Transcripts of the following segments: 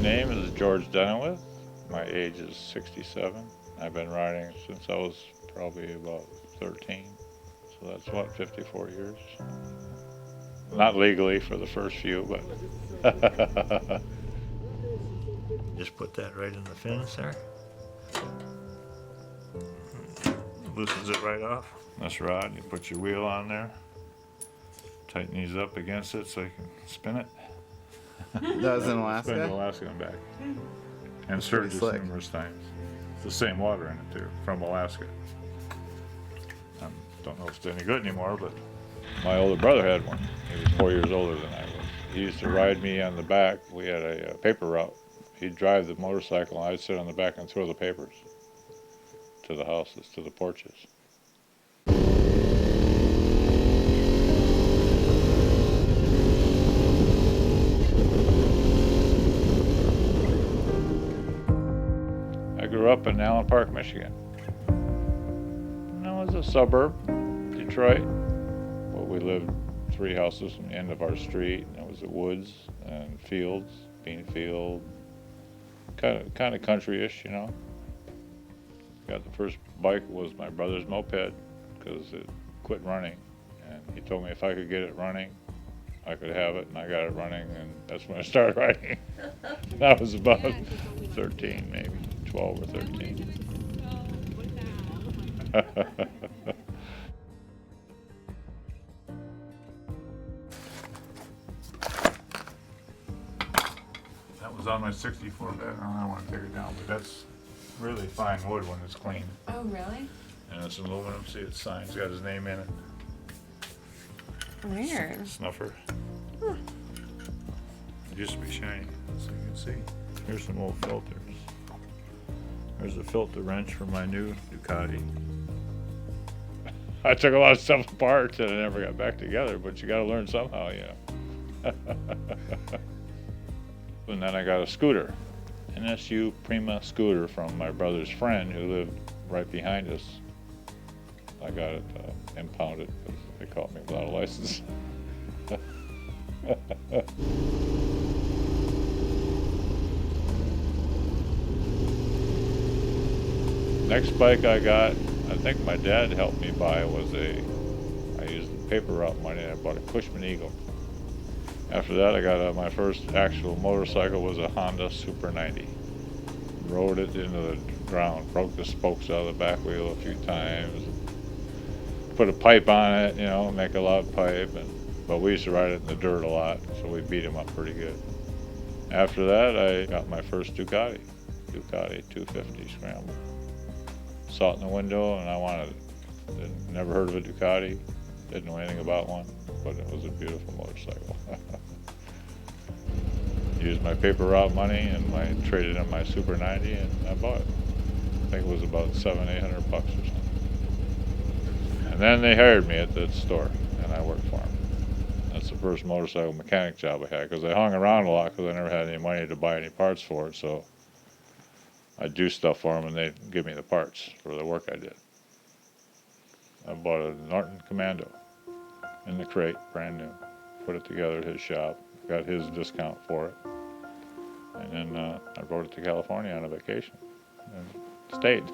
name is George Denowith. My age is 67. I've been riding since I was probably about 13. So that's what, 54 years? Not legally for the first few, but. Just put that right in the fins there. Loosens it right off. This rod, you put your wheel on there. Tighten these up against it so you can spin it. That was in Alaska? Spin to Alaska and back. And Sturgis numerous times. It's the same water in it too, from Alaska. I don't know if it's any good anymore, but my older brother had one. He was 4 years older than I was. He used to ride me on the back. We had a paper route. He'd drive the motorcycle and I'd sit on the back and throw the papers to the houses, to the porches. I grew up in Allen Park, Michigan. It was a suburb, Detroit. Well, we lived 3 houses from the end of our street. And it was the woods and fields, bean field, kind of country-ish, you know. Got the first bike was my brother's moped because it quit running, and he told me if I could get it running, I could have it, and I got it running, and that's when I started riding. That was about 13, maybe 12 or 13. That was on my 64 bed. I don't want to take it down, but that's really fine wood when it's clean. Oh, really? And it's aluminum. See, it's signed. It's got his name in it. Weird. Snuffer. Huh. It used to be shiny, so you can see. Here's some old filters. There's a filter wrench for my new Ducati. I took a lot of stuff apart and I never got back together, but you got to learn somehow, you know. And then I got a scooter, an SU Prima scooter from my brother's friend who lived right behind us. I got it impounded because they caught me without a license. Next bike I got, I think my dad helped me buy, was I used the paper route money and I bought a Cushman Eagle. After that I got my first actual motorcycle was a Honda Super 90. Rode it into the ground, broke the spokes out of the back wheel a few times. Put a pipe on it, you know, make a loud pipe, but we used to ride it in the dirt a lot, so we beat him up pretty good. After that I got my first Ducati 250 Scramble. Saw it in the window and I wanted it. Never heard of a Ducati, didn't know anything about one, but it was a beautiful motorcycle. Used my paper route money and I traded in my Super 90 and I bought it. I think it was about $700-800 or something. And then they hired me at the store and I worked for them. That's the first motorcycle mechanic job I had because I hung around a lot because I never had any money to buy any parts for it, so I'd do stuff for them and they'd give me the parts for the work I did. I bought a Norton Commando in the crate, brand new. Put it together at his shop, got his discount for it. And then I rode it to California on a vacation and stayed.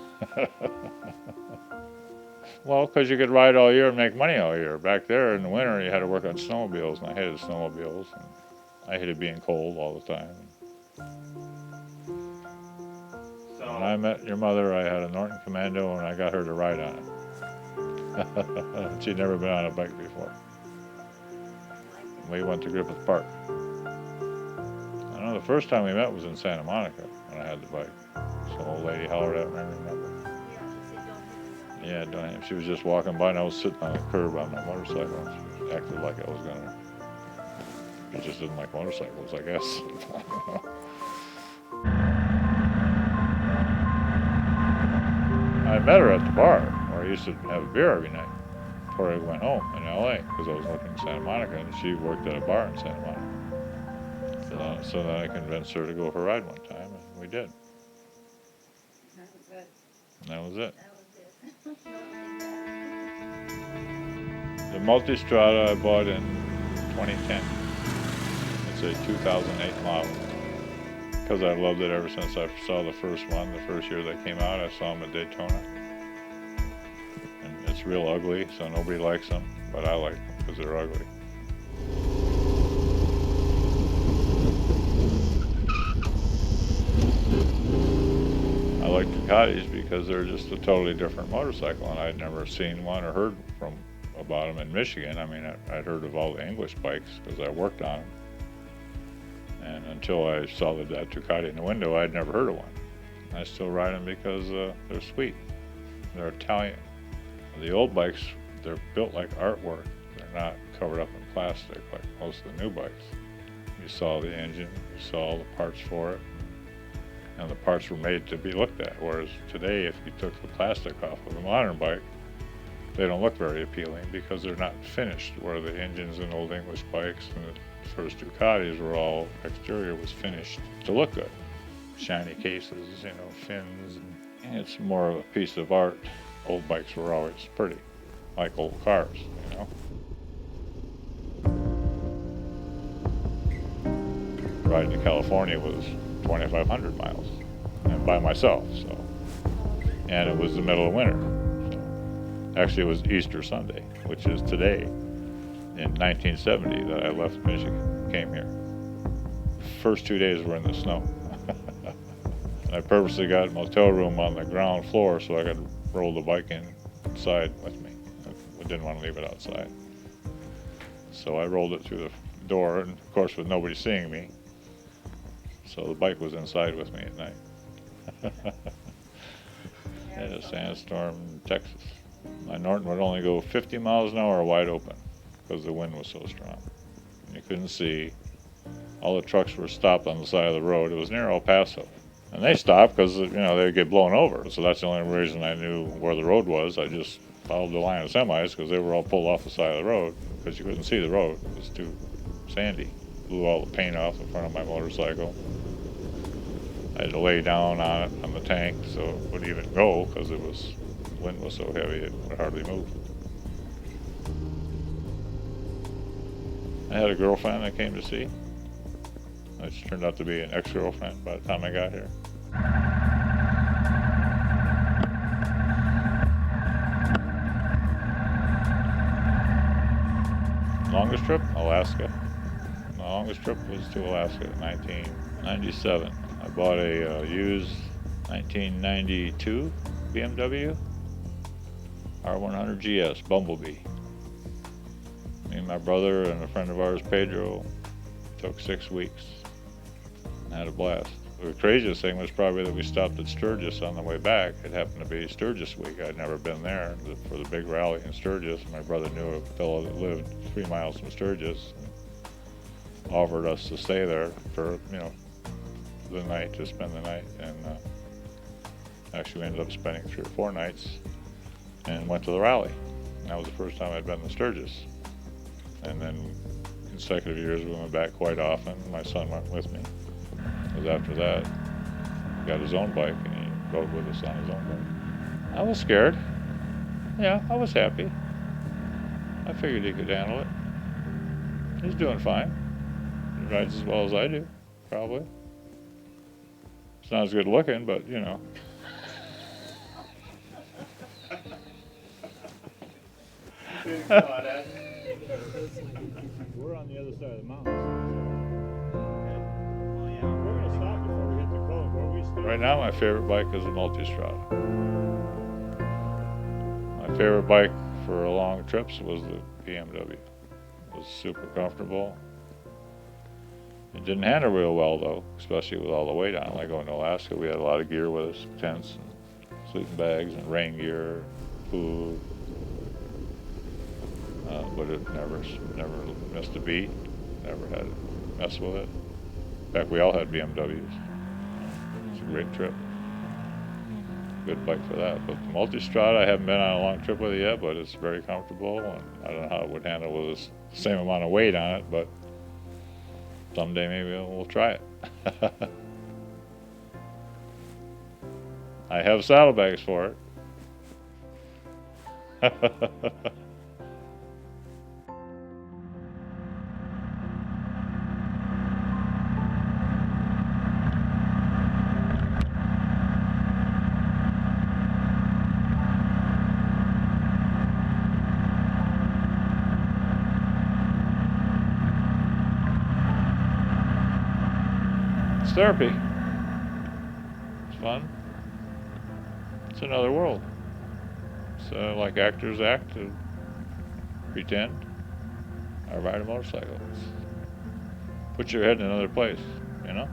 Well, because you could ride all year and make money all year. Back there in the winter, you had to work on snowmobiles, and I hated snowmobiles. And I hated being cold all the time. When I met your mother, I had a Norton Commando, and I got her to ride on it. She'd never been on a bike before. We went to Griffith Park. I know the first time we met was in Santa Monica when I had the bike. Some old lady hollered at me, I remember. Yeah, don't hit. She was just walking by and I was sitting on a curb on my motorcycle and she acted like I was gonna. She just didn't like motorcycles, I guess. I met her at the bar where I used to have a beer every night before I went home in LA because I was working in Santa Monica and she worked at a bar in Santa Monica. So then I convinced her to go for a ride one time and we did. That was it. And that was it. That was it. The Multistrada I bought in 2010. It's a 2008 model. because I loved it ever since I saw the first one. The first year they came out, I saw them at Daytona. And it's real ugly, so nobody likes them, but I like them because they're ugly. I like Ducatis because they're just a totally different motorcycle, and I'd never seen one or heard about them in Michigan. I mean, I'd heard of all the English bikes because I worked on them. And until I saw that Ducati in the window, I'd never heard of one. I still ride them because they're sweet. They're Italian. The old bikes, they're built like artwork. They're not covered up in plastic like most of the new bikes. You saw the engine, you saw all the parts for it, and the parts were made to be looked at. Whereas today, if you took the plastic off of a modern bike, they don't look very appealing because they're not finished, where the engines in old English bikes and the first Ducatis were all, exterior was finished to look good. Shiny cases, you know, fins, and it's more of a piece of art. Old bikes were always pretty, like old cars, you know. Riding to California was 2,500 miles, and by myself, so. And it was the middle of winter. Actually, it was Easter Sunday, which is today, in 1970, that I left Michigan, came here. First 2 days were in the snow. And I purposely got a motel room on the ground floor so I could roll the bike inside with me. I didn't want to leave it outside. So I rolled it through the door, and of course with nobody seeing me. So the bike was inside with me at night. Had a sandstorm in Texas. My Norton would only go 50 miles an hour wide open because the wind was so strong. You couldn't see. All the trucks were stopped on the side of the road. It was near El Paso. And they stopped because, you know, they'd get blown over. So that's the only reason I knew where the road was. I just followed the line of semis because they were all pulled off the side of the road because you couldn't see the road. It was too sandy. Blew all the paint off in front of my motorcycle. I had to lay down on it, on the tank, so it wouldn't even go because the wind was so heavy it would hardly move. I had a girlfriend I came to see. It turned out to be an ex-girlfriend by the time I got here. Longest trip? Alaska. My longest trip was to Alaska in 1997. I bought a used 1992 BMW R100 GS Bumblebee. Me and my brother and a friend of ours, Pedro, took 6 weeks and had a blast. The craziest thing was probably that we stopped at Sturgis on the way back. It happened to be Sturgis week. I'd never been there for the big rally in Sturgis. My brother knew a fellow that lived 3 miles from Sturgis and offered us to stay there for, you know, the night, to spend the night. And actually we ended up spending 3 or 4 nights and went to the rally. And that was the first time I'd been to Sturgis. And then consecutive years we went back quite often. My son went with me. Because after that, he got his own bike and he rode with us on his own bike. I was scared. Yeah, I was happy. I figured he could handle it. He's doing fine. He rides as well as I do, probably. It's not as good looking, but you know. We're on the other side of the mountain. We're going to stop before we hit the cove. Where we stop. Right now, my favorite bike is a Multistrada. My favorite bike for long trips was the BMW. It was super comfortable. It didn't handle real well, though, especially with all the weight on it. Like going to Alaska, we had a lot of gear with us, tents, and sleeping bags, and rain gear, food. But it never missed a beat, never had to mess with it. In fact, we all had BMWs. It's a great trip. Good bike for that. But the Multistrada, I haven't been on a long trip with it yet, but it's very comfortable, and I don't know how it would handle with the same amount of weight on it, but someday maybe we'll try it. I have saddlebags for it. therapy. It's fun. It's another world. So like actors act to pretend I ride a motorcycle. Put your head in another place, you know?